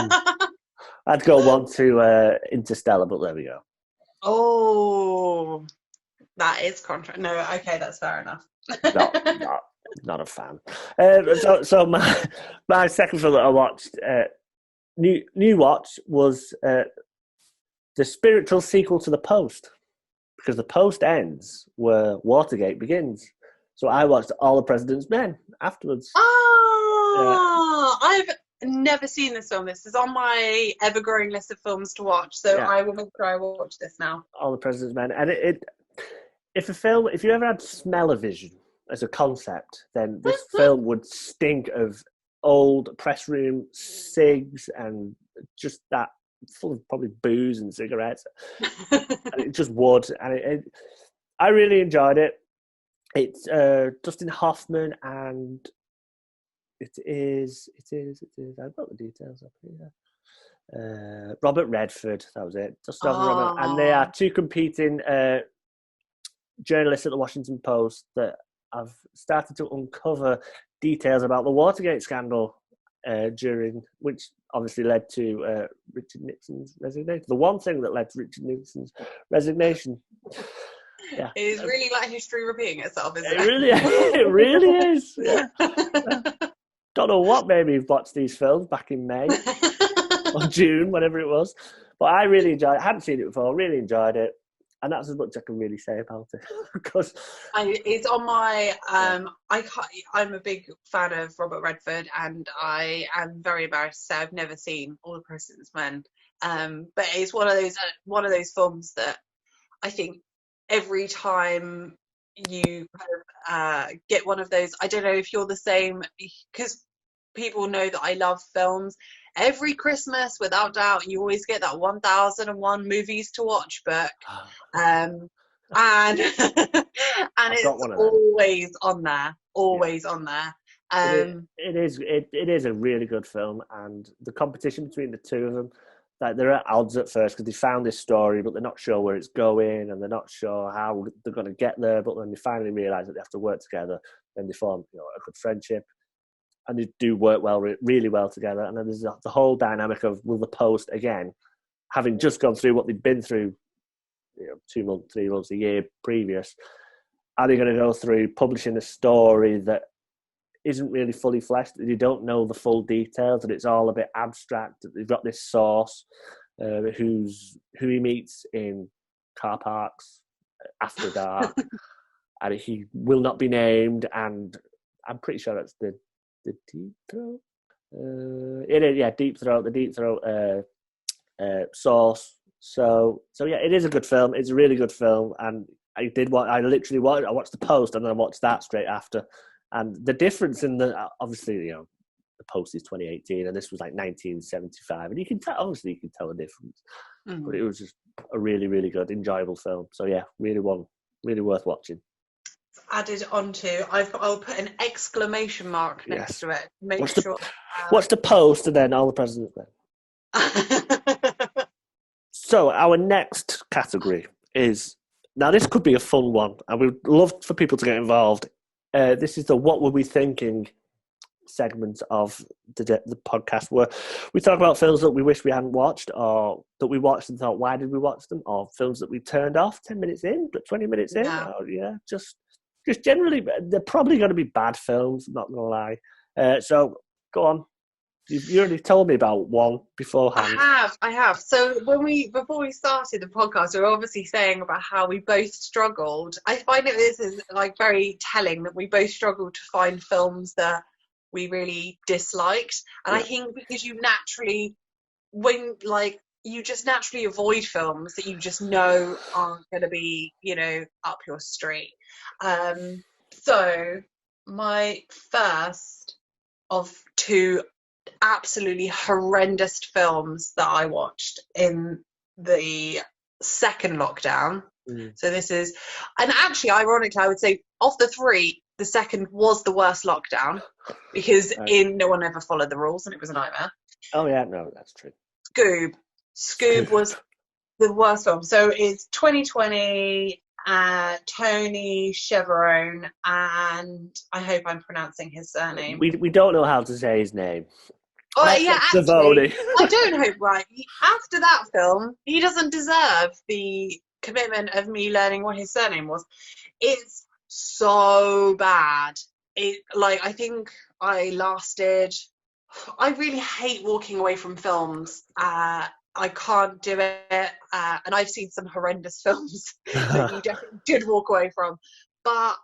I'd go one to Interstellar, but there we go.
Oh, that is controversial. No, okay, that's fair enough.
Not a fan. So my second film that I watched, new watch, was the spiritual sequel to The Post, because The Post ends where Watergate begins. So I watched All the President's Men afterwards.
I've never seen this film. This is on my ever-growing list of films to watch, so I will make sure I watch this now.
All the President's Men, and if you ever had smell-o-vision as a concept, then this film would stink of old press room cigs and just that, full of probably booze and cigarettes. And it just would, and I really enjoyed it. It's Dustin Hoffman, and it is. I've got the details up here. Robert Redford, that was it. Dustin Hoffman, and they are two competing journalists at the Washington Post that have started to uncover details about the Watergate scandal, which obviously led to Richard Nixon's resignation. The one thing that led to Richard Nixon's resignation. Yeah.
It is really like history repeating itself, isn't it?
It really is. Yeah. Don't know what made me watch these films back in May or June, whatever it was. But I really enjoyed it. I hadn't seen it before. Really enjoyed it. And that's as much as I can really say about it. Because
it's on my. I'm a big fan of Robert Redford, and I am very embarrassed to say I've never seen All the President's Men. But it's one of those films that I think every time you kind of get one of those, I don't know if you're the same, because people know that I love films. Every Christmas, without doubt, you always get that 1001 movies to watch book, and it's always on there, on there.
It is a really good film, and the competition between the two of them, like, they're at odds at first because they found this story, but they're not sure where it's going, and they're not sure how they're going to get there. But then they finally realise that they have to work together. Then they form, a good friendship. And they do work really well together. And then there's the whole dynamic of, will the Post, again, having just gone through what they've been through, 2 months, 3 months, a year previous, are they going to go through publishing a story that isn't really fully fleshed, that you don't know the full details, that it's all a bit abstract, that they've got this source who he meets in car parks after dark, and he will not be named, and I'm pretty sure that's the Deep Throat. It is, yeah, Deep Throat. The Deep Throat source. So yeah, it is a good film. It's a really good film, and I watched The Post, and then I watched that straight after. And the difference in obviously, The Post is 2018, and this was like 1975, and you can tell the difference. Mm-hmm. But it was just a really, really good, enjoyable film. So yeah, really worth watching.
Added onto, I'll put an exclamation mark next to it.
What's The Post, and then All the President's Men. So our next category is, now this could be a fun one, and we'd love for people to get involved. This is the What Were We Thinking segment of the podcast, where we talk about films that we wish we hadn't watched, or that we watched and thought, why did we watch them? Or films that we turned off 10 minutes in, 20 minutes in. Yeah. Just generally, they're probably going to be bad films, I'm not going to lie. So go on. You already told me about one beforehand.
I have. So before we started the podcast, we were obviously saying about how we both struggled. I find that this is like very telling that we both struggled to find films that we really disliked. And I think because you just naturally avoid films that you just know aren't going to be, up your street. So my first of two absolutely horrendous films that I watched in the second lockdown. So this is, and actually ironically I would say of the three, the second was the worst lockdown because no one ever followed the rules and it was a nightmare.
Oh yeah, no, that's true.
Scoob was the worst film. So it's 2020, Tony Cheverone, and I hope I'm pronouncing his surname.
We don't know how to say his name.
Oh yeah, actually, I don't hope right. After that film, he doesn't deserve the commitment of me learning what his surname was. It's so bad. I think I really hate walking away from films. I can't do it, and I've seen some horrendous films that you definitely did walk away from. But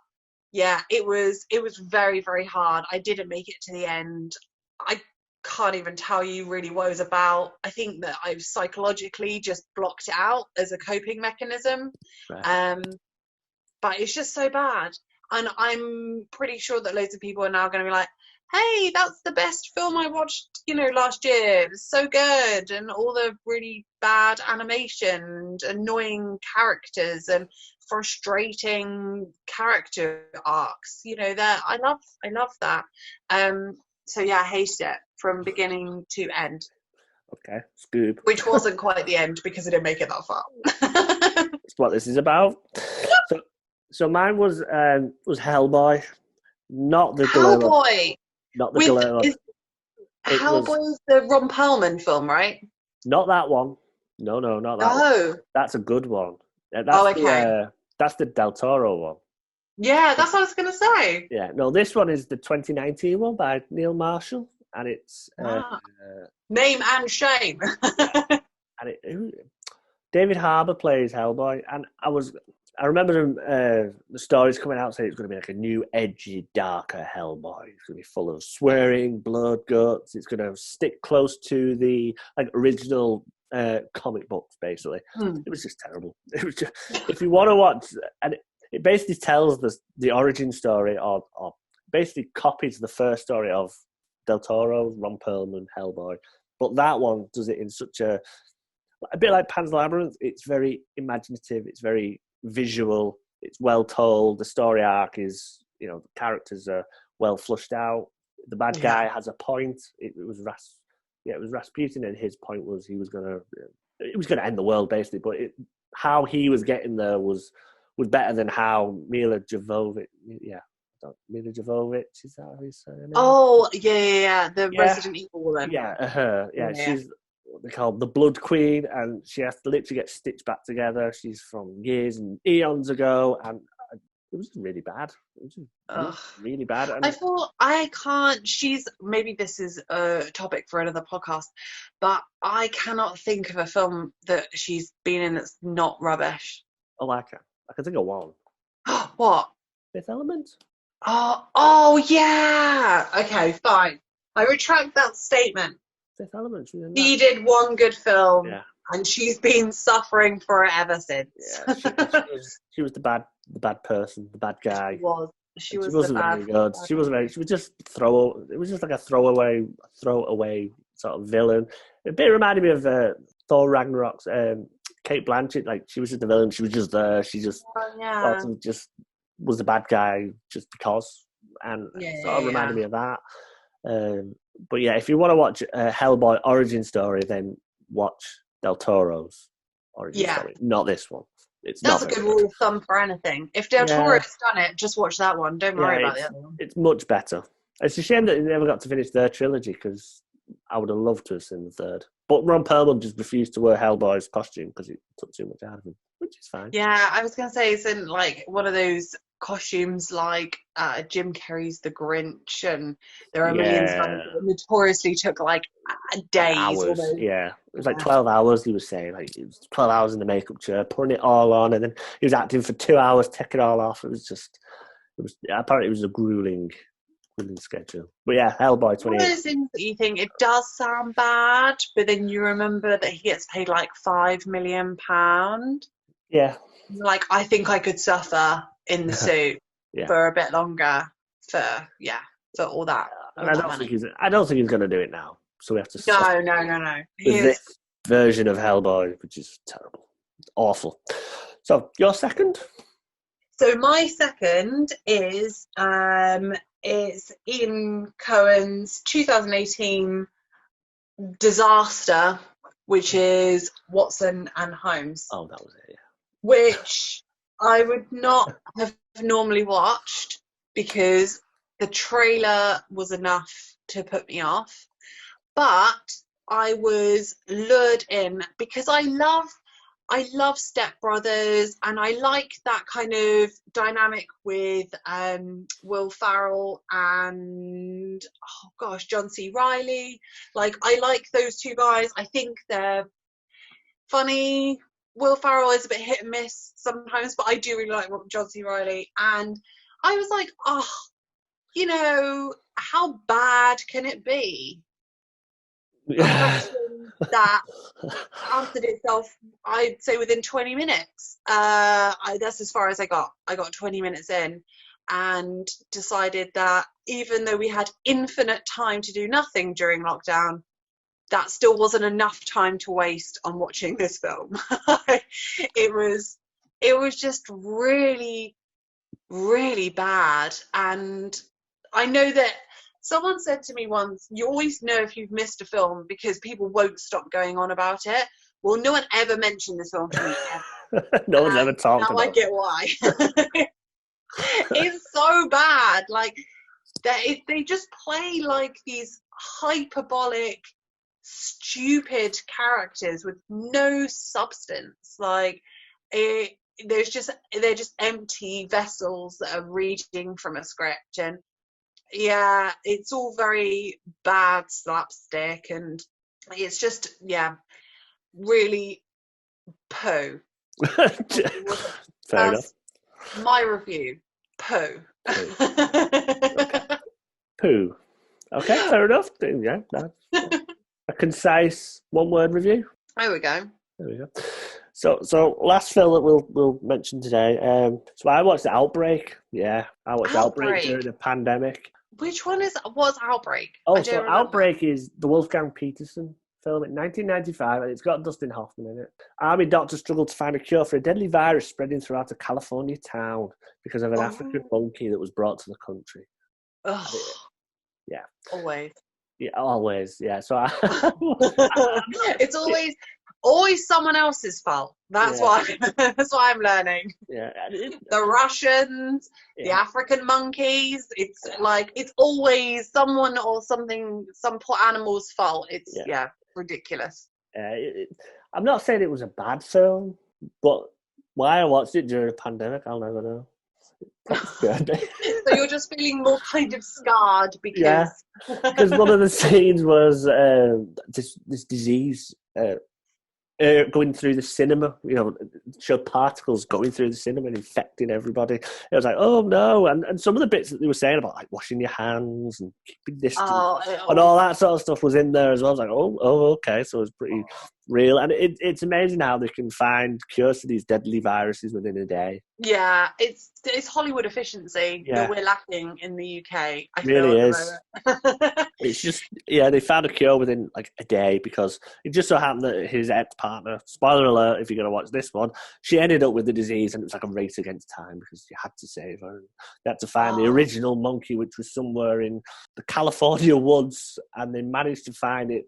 yeah, it was very, very hard. I didn't make it to the end. I can't even tell you really what it was about. I think that I've psychologically just blocked it out as a coping mechanism. Right. But it's just so bad. And I'm pretty sure that loads of people are now going to be like, hey, that's the best film I watched, last year. It was so good. And all the really bad animation and annoying characters and frustrating character arcs. I love that. So yeah, I hated it from beginning to end.
Okay, Scoob.
Which wasn't quite the end because I didn't make it that far.
That's what this is about. So mine was Hellboy, not the
Hellboy.
Not the Galileo.
Hellboy is the Ron Perlman film, right?
Not that one. No, not that one. That's a good one. That's the Del Toro one.
Yeah, that's what I was going to say.
Yeah, no, this one is the 2019 one by Neil Marshall, and it's
name and shame.
David Harbour plays Hellboy, and I remember the stories coming out saying it's going to be like a new, edgy, darker Hellboy. It's going to be full of swearing, blood, guts. It's going to stick close to the original comic books, basically. It was just terrible. It was just, if you want to watch, and it basically tells the origin story or basically copies the first story of Del Toro, Ron Perlman, Hellboy. But that one does it in such a bit like Pan's Labyrinth. It's very imaginative. It's very visual. It's well told. The story arc is, the characters are well flushed out. The bad guy has a point. It was Rasputin, and his point was he was going to end the world basically. But how he was getting there was better than how Mila Jovovich. Yeah, Mila Jovovich, is that her surname?
Oh yeah, the Resident Evil woman.
Yeah, her. Yeah, she's what they call the Blood Queen, and she has to literally get stitched back together. She's from years and eons ago, and it was really bad. It was really bad. And
I thought I can't. Maybe this is a topic for another podcast, but I cannot think of a film that she's been in that's not rubbish.
Oh, I can think of one.
What?
Fifth Element.
Oh yeah. Okay, fine. I retract that statement.
Fifth Element.
She did one good film, and she's been suffering for it ever since.
Yeah, she was the bad person, the bad guy.
She was
wasn't very good. She wasn't very. She was just It was just like a throwaway sort of villain. It reminded me of Thor Ragnarok's Kate Blanchett. Like she was just the villain. She was just there. She just just was the bad guy just because, and sort of reminded me of that. But yeah, if you want to watch a Hellboy origin story, then watch Del Toro's origin story, not this one.
That's a good rule of thumb for anything. If Del Toro's done it, just watch that one. Don't worry about the other one. It's
much better. It's a shame that they never got to finish their trilogy because I would have loved to have seen the third. But Ron Perlman just refused to wear Hellboy's costume because it took too much out of him, which is fine.
Yeah, I was going to say it's in like one of those costumes like Jim Carrey's The Grinch, and there are millions of others
Yeah.
that notoriously took like days.
Hours,
Almost.
yeah. It was like 12 hours, he was saying. Like, it was 12 hours in the makeup chair, putting it all on, and then he was acting for 2 hours, taking it all off. Apparently it was a grueling schedule. But yeah, Hellboy
One of
28.
those things that you think it does sound bad, but then you remember that he gets paid like £5 million.
Yeah.
Like, I think I could suffer in the suit
Yeah.
for a bit longer for all that.
And I don't think he's going to do it now. So we have to suffer
No.
with this version of Hellboy, which is terrible. It's awful. So, your second?
So my second is it's Ian Cohen's 2018 disaster, which is Watson and Holmes.
Oh, that was it, yeah.
Which I would not have normally watched because the trailer was enough to put me off. But I was lured in because I love Step Brothers, and I like that kind of dynamic with Will Ferrell and John C. Reilly. Like, I like those two guys. I think they're funny. Will Ferrell is a bit hit and miss sometimes, but I do really like John C. Reilly. And I was like, how bad can it be? A question that answered itself, I'd say, within 20 minutes. That's as far as I got. I got 20 minutes in and decided that even though we had infinite time to do nothing during lockdown, that still wasn't enough time to waste on watching this film. It was just really, really bad. And I know that someone said to me once, you always know if you've missed a film because people won't stop going on about it. Well, no one ever mentioned this film to me ever.
No one's ever talked about it.
Now I get why. It's so bad. Like, they just play like these hyperbolic, stupid characters with no substance. Like, they're just empty vessels that are reading from a script, and yeah, it's all very bad slapstick, and it's just really poo.
Fair enough.
My review, poo.
Poo. Okay, fair enough. Yeah, that's a concise one-word review.
There we go.
So last film that we'll mention today. So I watched Outbreak. Yeah, I watched Outbreak during the pandemic.
Which one was Outbreak?
So Outbreak is the Wolfgang Petersen film in 1995, and it's got Dustin Hoffman in it. Army doctors struggled to find a cure for a deadly virus spreading throughout a California town because of an African monkey that was brought to the country.
Oh,
yeah.
Always.
Yeah, always. Yeah. So
it's always someone else's fault. That's why I'm learning.
Yeah.
The Russians, the African monkeys. It's always someone or something, some poor animal's fault. It's ridiculous.
I'm not saying it was a bad film, but why I watched it during a pandemic, I'll never know.
So you're just feeling more kind of scarred because
because one of the scenes was this disease going through the cinema, showed particles going through the cinema and infecting everybody. It was like, oh no. And some of the bits that they were saying about like washing your hands and keeping distance and all that sort of stuff was in there as well. I was like, oh, okay. So it was pretty real. And it's amazing how they can find cures to these deadly viruses within a day.
Yeah, it's Hollywood efficiency that we're lacking in the UK. I
really is. It's just, they found a cure within like a day because it just so happened that his ex-partner, spoiler alert if you're going to watch this one, she ended up with the disease, and it was like a race against time because you had to save her. They had to find the original monkey, which was somewhere in the California woods, and they managed to find it.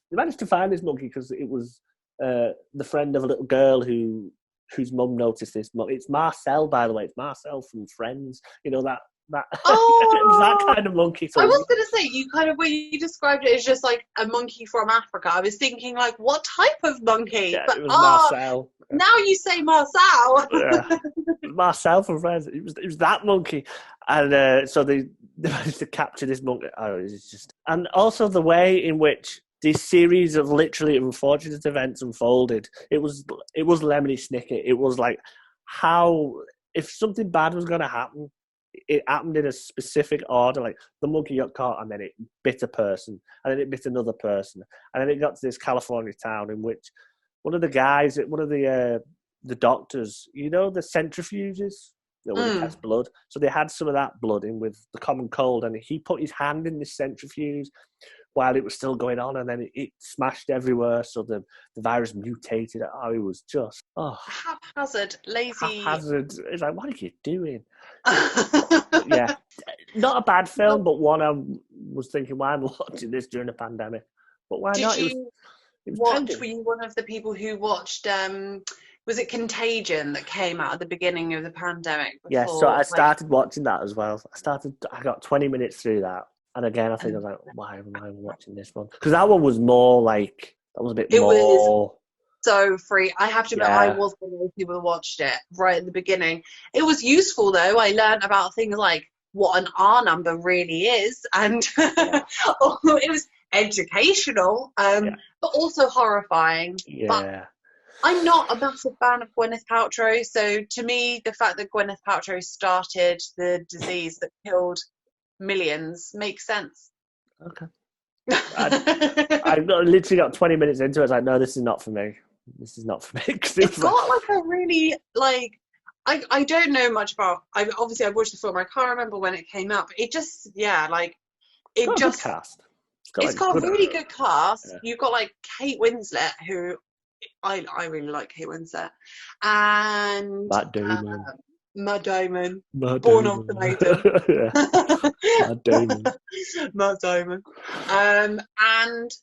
They managed to find this monkey because it was the friend of a little girl whose mum noticed this. It's Marcel, by the way. It's Marcel from Friends. You know, that That, it was that
Oh,
kind of monkey. So
I was going to say, you kind of, when you described it as just like a monkey from Africa, I was thinking like, what type of monkey?
yeah,
But
it was Marcel.
now you say Marcel.
Yeah. Marcel from Friends. It was that monkey, and so they managed to capture this monkey. Oh, it's just, and also the way in which this series of literally unfortunate events unfolded. It was Lemony Snicket. It was like how if something bad was going to happen, it happened in a specific order. Like the monkey got caught, and then it bit a person, and then it bit another person, and then it got to this California town in which one of the doctors, the centrifuges that would test blood. So they had some of that blood in with the common cold, and he put his hand in this centrifuge while it was still going on, and then it smashed everywhere. So the virus mutated. Oh, it was just
Haphazard, lazy.
Haphazard. It's like, what are you doing? Yeah, not a bad film, but one I was thinking, why am I watching this during a pandemic? But why not?
Were you one of the people who watched? Was it Contagion that came out at the beginning of the pandemic?
Yeah, so I started watching that as well. I got 20 minutes through that, and again, I think I was like, why am I watching this one? Because that one was more like a bit more.
Was so free. I have to admit, I was one of those people that watched it right at the beginning. It was useful though. I learned about things like what an R number really is, and it was educational, but also horrifying.
Yeah.
But I'm not a massive fan of Gwyneth Paltrow, so to me, the fact that Gwyneth Paltrow started the disease that killed millions makes sense.
Okay. I literally got 20 minutes into it. I was like, no, this is not for me. This is not for me.
It's got like a really, like, I don't know much about, I watched the film, I can't remember when it came out, but it just,
it's got a good cast.
It's got a really good cast. Yeah. You've got like Kate Winslet, who I really like Kate Winslet, and Matt Damon, born ultimatum.
Matt Damon.
Matt Damon. And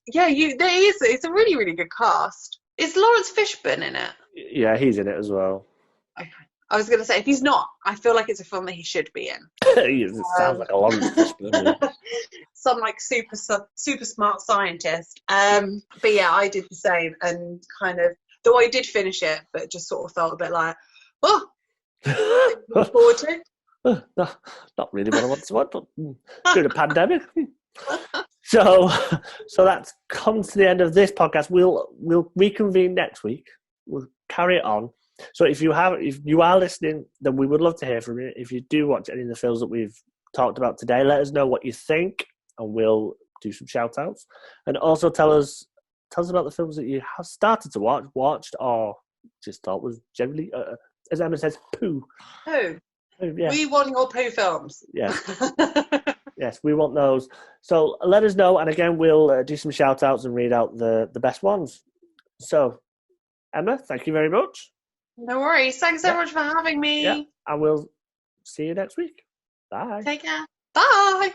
it's a really, really good cast. Is Lawrence Fishburne in it?
Yeah, he's in it as well.
Okay. I was going to say, if he's not, I feel like it's a film that he should be in.
It sounds like a Lawrence Fishburne.
Some like super smart scientist. But yeah, I did the same, and kind of, though I did finish it, but just sort of felt a bit like, looking forward to it.
Not really what I want to watch, but during a pandemic. So that's come to the end of this podcast. We'll reconvene next week. We'll carry it on. So if you are listening, then we would love to hear from you. If you do watch any of the films that we've talked about today, let us know what you think, and we'll do some shout outs. And also tell us about the films that you have started to watched, or just thought was generally, as Emma says, poo.
Poo.
Yeah.
We want your poo films.
Yeah. Yes, we want those. So let us know, and again, we'll do some shout outs and read out the best ones. So, Emma, thank you very much.
No worries. Thanks so much for having me.
Yeah, and we'll see you next week. Bye.
Take care. Bye.